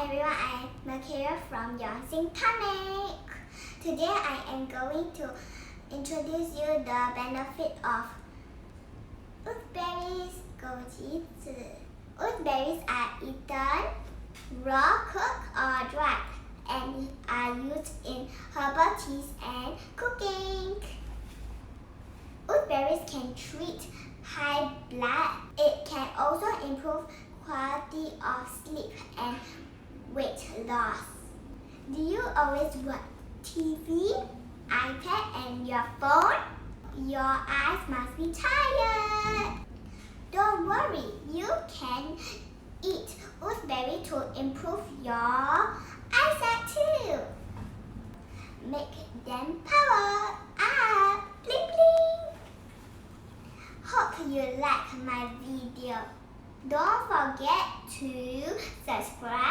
everyone, I am Makira from Yonsing Tonic. Today I am going to introduce you the benefit of wolfberries, Goji. Wolfberries are eaten, raw, cooked, or dried, and are used in herbal teas and cooking. Wolfberries can treat high blood. It can also improve quality of sleep and weight loss. Do you always watch TV, iPad, and your phone? Your eyes must be tired. Don't worry, you can eat wolfberry to improve your eyesight too. Make them power up. Bling bling. Hope you like my video. Don't forget to subscribe